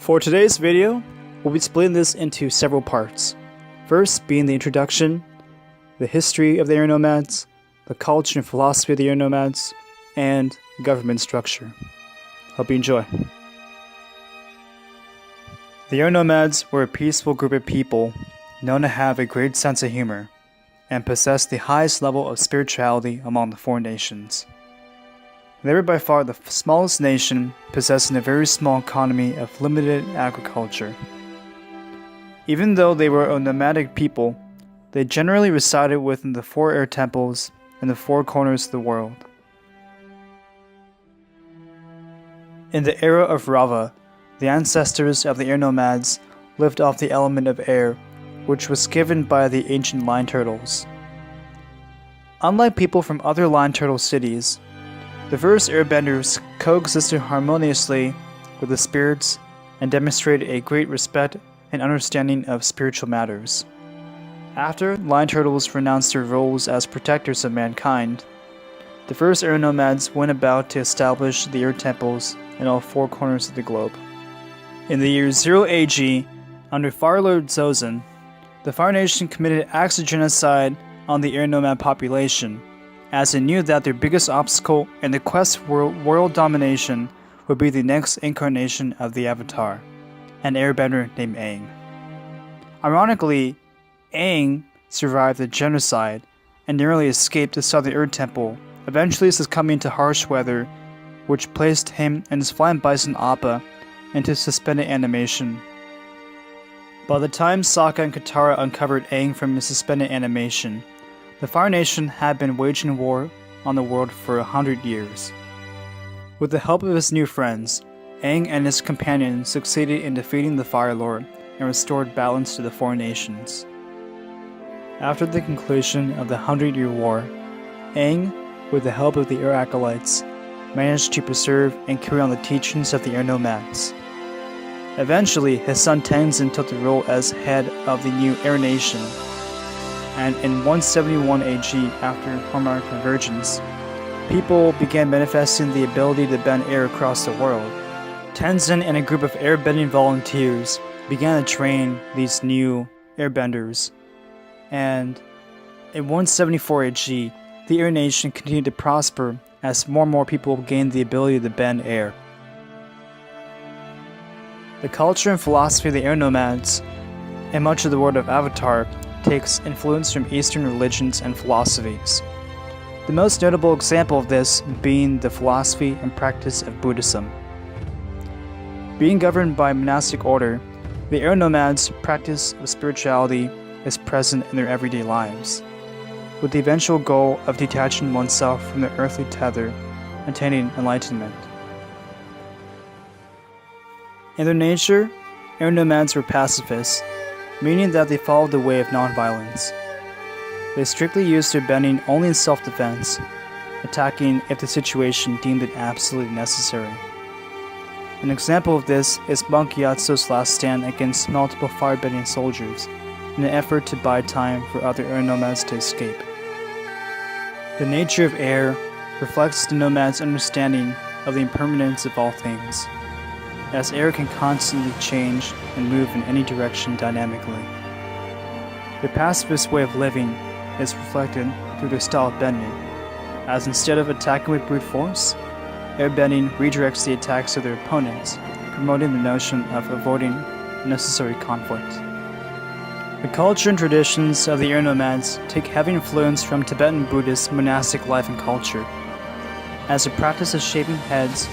For today's video, we'll be splitting this into several parts. First being the introduction, the history of the air nomads, the culture and philosophy of the air nomads, and government structure. Hope you enjoy. The air nomads were a peaceful group of people known to have a great sense of humor and possess the highest level of spirituality among the four nations. They were by far the smallest nation, possessing a very small economy of limited agriculture. Even though they were a nomadic people, they generally resided within the four air temples in the four corners of the world. In the era of Rava, the ancestors of the air nomads lived off the element of air, which was given by the ancient lion turtles. Unlike people from other lion turtle cities, the first airbenders coexisted harmoniously with the spirits and demonstrated a great respect and understanding of spiritual matters. After lion turtles renounced their roles as protectors of mankind, the first air nomads went about to establish the air temples in all four corners of the globe. In the year 0 AG, under Fire Lord Zozan, the Fire Nation committed acts of genocide on the air nomad population, as it knew that their biggest obstacle in the quest for world domination would be the next incarnation of the Avatar, an airbender named Aang. Ironically, Aang survived the genocide and narrowly escaped the Southern Earth Temple, eventually succumbing to harsh weather, which placed him and his flying bison Appa into suspended animation. By the time Sokka and Katara uncovered Aang from his suspended animation, the Fire Nation had been waging war on the world for 100 years. With the help of his new friends, Aang and his companions succeeded in defeating the Fire Lord and restored balance to the four nations. After the conclusion of the 100-Year War, Aang, with the help of the Air Acolytes, managed to preserve and carry on the teachings of the Air Nomads. Eventually, his son Tenzin took the role as head of the new Air Nation, and in 171 AG, after Hormone Convergence, people began manifesting the ability to bend air across the world. Tenzin and a group of airbending volunteers began to train these new airbenders, and in 174 AG, the Air Nation continued to prosper as more and more people gained the ability to bend air. The culture and philosophy of the air nomads, and much of the world of Avatar, takes influence from Eastern religions and philosophies. The most notable example of this being the philosophy and practice of Buddhism. Being governed by a monastic order, the air nomads' practice of spirituality is present in their everyday lives, with the eventual goal of detaching oneself from the earthly tether, attaining enlightenment. In their nature, air nomads were pacifists, meaning that they followed the way of nonviolence. They strictly used their bending only in self-defense, attacking if the situation deemed it absolutely necessary. An example of this is Monk Gyatso's last stand against multiple firebending soldiers in an effort to buy time for other air nomads to escape. The nature of air reflects the nomad's understanding of the impermanence of all things, as air can constantly change and move in any direction dynamically. Their pacifist way of living is reflected through their style of bending, as instead of attacking with brute force, airbending redirects the attacks of their opponents, promoting the notion of avoiding unnecessary conflict. The culture and traditions of the air nomads take heavy influence from Tibetan Buddhist monastic life and culture, as the practice of shaving heads,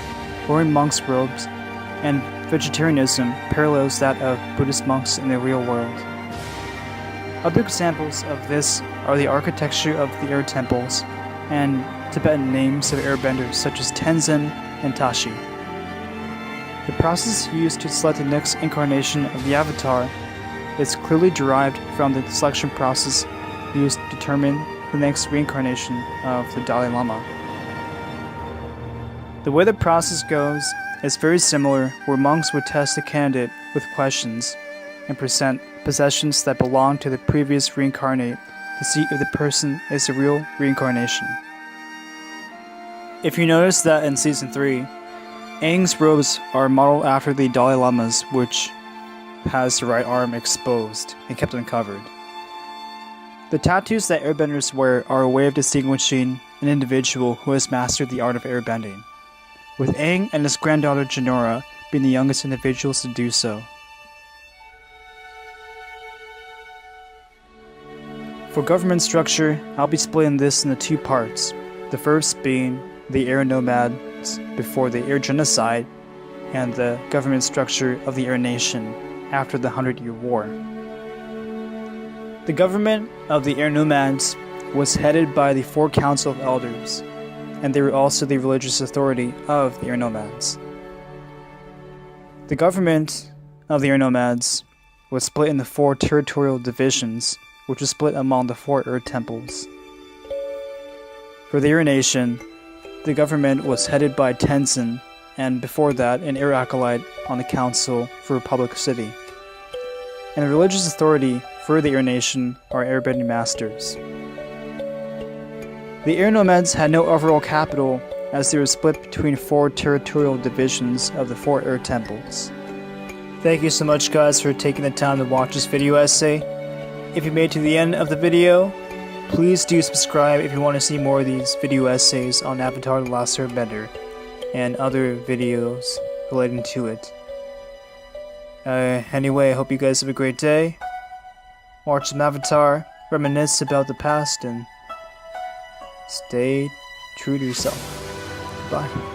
wearing monks' robes, and vegetarianism parallels that of Buddhist monks in the real world. Other examples of this are the architecture of the air temples and Tibetan names of airbenders such as Tenzin and Tashi. The process used to select the next incarnation of the Avatar is clearly derived from the selection process used to determine the next reincarnation of the Dalai Lama. The way the process goes is very similar, where monks would test the candidate with questions and present possessions that belong to the previous reincarnate to see if the person is the real reincarnation. If you notice that in Season 3, Aang's robes are modeled after the Dalai Lama's, which has the right arm exposed and kept uncovered. The tattoos that airbenders wear are a way of distinguishing an individual who has mastered the art of airbending, with Aang and his granddaughter Jinora being the youngest individuals to do so. For government structure, I'll be splitting this into 2 parts, the first being the air nomads before the air genocide, and the government structure of the air nation after the 100-Year War. The government of the air nomads was headed by the 4 Council of Elders, and they were also the religious authority of the air nomads. The government of the air nomads was split into 4 territorial divisions, which was split among the 4 Earth Temples. For the Air Nation, the government was headed by Tenzin, and before that, an Air Acolyte on the Council for Republic City. And the religious authority for the Air Nation are Airbending Masters. The Air Nomads had no overall capital, as they were split between 4 territorial divisions of the 4 Air Temples. Thank you so much guys for taking the time to watch this video essay. If you made it to the end of the video, please do subscribe if you want to see more of these video essays on Avatar: The Last Airbender and other videos relating to it. Anyway, I hope you guys have a great day. Watch some Avatar, reminisce about the past, and stay true to yourself. Goodbye.